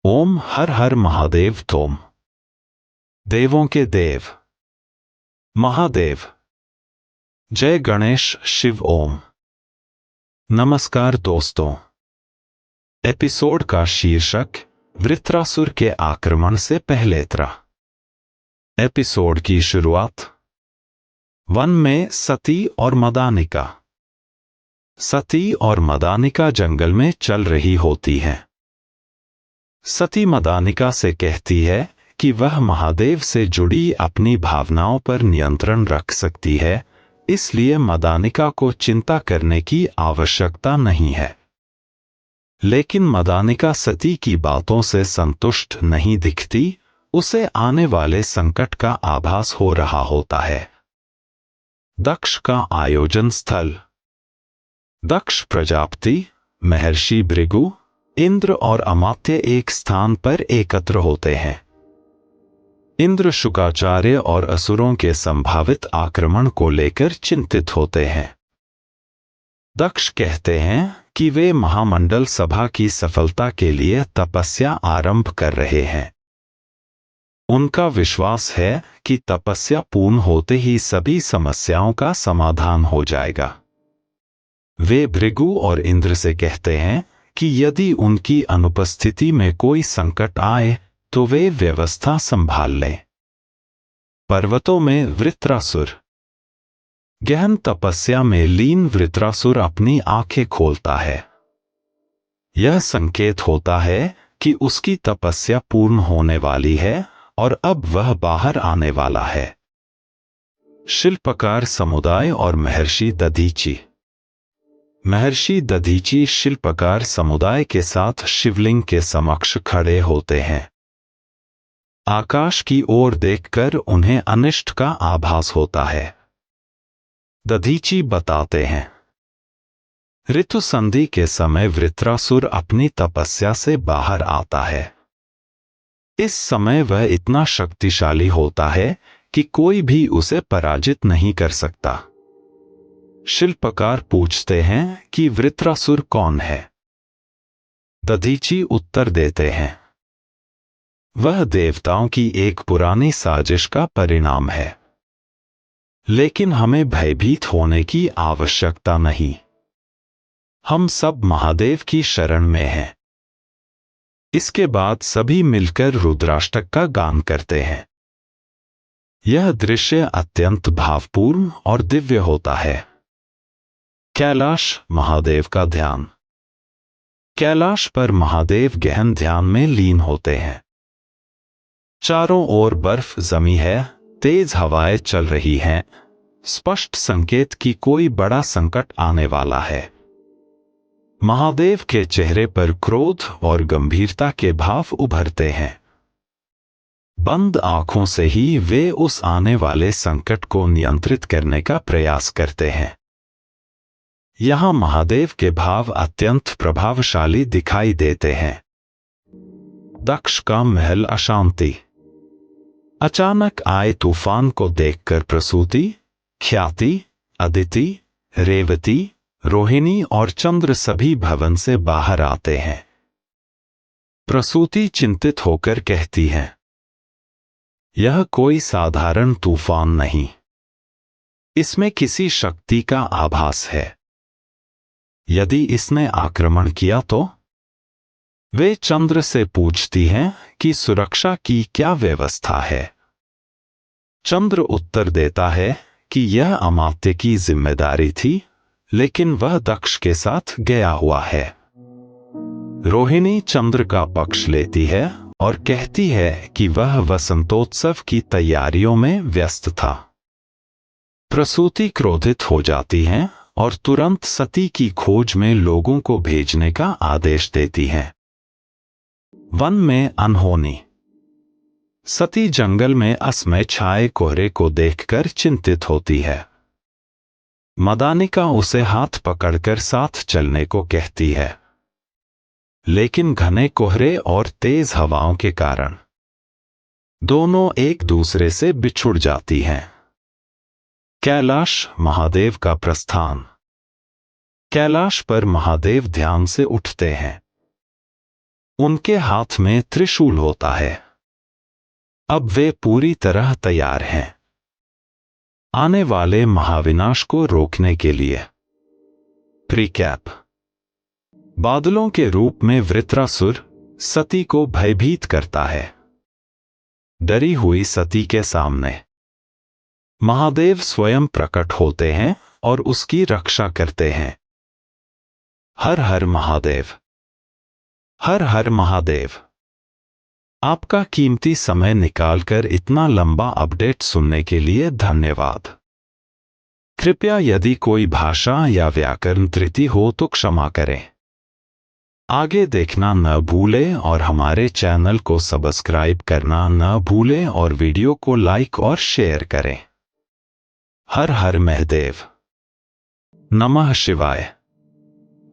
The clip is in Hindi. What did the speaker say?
ओम हर हर महादेव तोम। देवों के देव महादेव। जय गणेश शिव ओम। नमस्कार दोस्तों। एपिसोड का शीर्षक वृत्रासुर के आक्रमण से पहले एपिसोड की शुरुआत वन में सती और मदानिका। सती और मदानिका जंगल में चल रही होती हैं। सती मदानिका से कहती है कि वह महादेव से जुड़ी अपनी भावनाओं पर नियंत्रण रख सकती है, इसलिए मदानिका को चिंता करने की आवश्यकता नहीं है। लेकिन मदानिका सती की बातों से संतुष्ट नहीं दिखती। उसे आने वाले संकट का आभास हो रहा होता है। दक्ष का आयोजन स्थल। दक्ष प्रजापति, महर्षि भृगु, इंद्र और अमात्य एक स्थान पर एकत्र होते हैं। इंद्र शुक्राचार्य और असुरों के संभावित आक्रमण को लेकर चिंतित होते हैं। दक्ष कहते हैं कि वे महामंडल सभा की सफलता के लिए तपस्या आरंभ कर रहे हैं। उनका विश्वास है कि तपस्या पूर्ण होते ही सभी समस्याओं का समाधान हो जाएगा। वे भृगु और इंद्र से कहते हैं कि यदि उनकी अनुपस्थिति में कोई संकट आए तो वे व्यवस्था संभाल लें। पर्वतों में वृत्रासुर। गहन तपस्या में लीन वृत्रासुर अपनी आंखें खोलता है। यह संकेत होता है कि उसकी तपस्या पूर्ण होने वाली है और अब वह बाहर आने वाला है। शिल्पकार समुदाय और महर्षि दधीची। महर्षि दधीची शिल्पकार समुदाय के साथ शिवलिंग के समक्ष खड़े होते हैं। आकाश की ओर देखकर उन्हें अनिष्ट का आभास होता है। दधीची बताते हैं, ऋतु संधि के समय वृत्रासुर अपनी तपस्या से बाहर आता है। इस समय वह इतना शक्तिशाली होता है कि कोई भी उसे पराजित नहीं कर सकता। शिल्पकार पूछते हैं कि वृत्रासुर कौन है। दधीची उत्तर देते हैं, वह देवताओं की एक पुरानी साजिश का परिणाम है। लेकिन हमें भयभीत होने की आवश्यकता नहीं। हम सब महादेव की शरण में हैं। इसके बाद सभी मिलकर रुद्राष्टक का गान करते हैं। यह दृश्य अत्यंत भावपूर्ण और दिव्य होता है। कैलाश महादेव का ध्यान। कैलाश पर महादेव गहन ध्यान में लीन होते हैं। चारों ओर बर्फ जमी है, तेज हवाएं चल रही हैं, स्पष्ट संकेत कि कोई बड़ा संकट आने वाला है। महादेव के चेहरे पर क्रोध और गंभीरता के भाव उभरते हैं। बंद आंखों से ही वे उस आने वाले संकट को नियंत्रित करने का प्रयास करते हैं। यहां महादेव के भाव अत्यंत प्रभावशाली दिखाई देते हैं। दक्ष का महल अशांति। अचानक आए तूफान को देखकर प्रसूति, ख्याति, अदिति, रेवती, रोहिणी और चंद्र सभी भवन से बाहर आते हैं। प्रसूति चिंतित होकर कहती है, यह कोई साधारण तूफान नहीं। इसमें किसी शक्ति का आभास है। यदि इसने आक्रमण किया तो? वे चंद्र से पूछती हैं कि सुरक्षा की क्या व्यवस्था है। चंद्र उत्तर देता है कि यह अमात्य की जिम्मेदारी थी, लेकिन वह दक्ष के साथ गया हुआ है। रोहिणी चंद्र का पक्ष लेती है और कहती है कि वह वसंतोत्सव की तैयारियों में व्यस्त था। प्रसूति क्रोधित हो जाती हैं और तुरंत सती की खोज में लोगों को भेजने का आदेश देती हैं। वन में अनहोनी। सती जंगल में असमय छाए कोहरे को देखकर चिंतित होती है। मदानिका उसे हाथ पकड़कर साथ चलने को कहती है, लेकिन घने कोहरे और तेज हवाओं के कारण दोनों एक दूसरे से बिछुड़ जाती हैं। कैलाश महादेव का प्रस्थान। कैलाश पर महादेव ध्यान से उठते हैं। उनके हाथ में त्रिशूल होता है। अब वे पूरी तरह तैयार हैं आने वाले महाविनाश को रोकने के लिए। प्रीकैप। बादलों के रूप में वृत्रासुर सती को भयभीत करता है। डरी हुई सती के सामने महादेव स्वयं प्रकट होते हैं और उसकी रक्षा करते हैं। हर हर महादेव। हर हर महादेव। आपका कीमती समय निकालकर इतना लंबा अपडेट सुनने के लिए धन्यवाद। कृपया यदि कोई भाषा या व्याकरण त्रुटि हो तो क्षमा करें। आगे देखना न भूलें और हमारे चैनल को सब्सक्राइब करना न भूलें और वीडियो को लाइक और शेयर करें। हर हर महादेव। नमः शिवाय।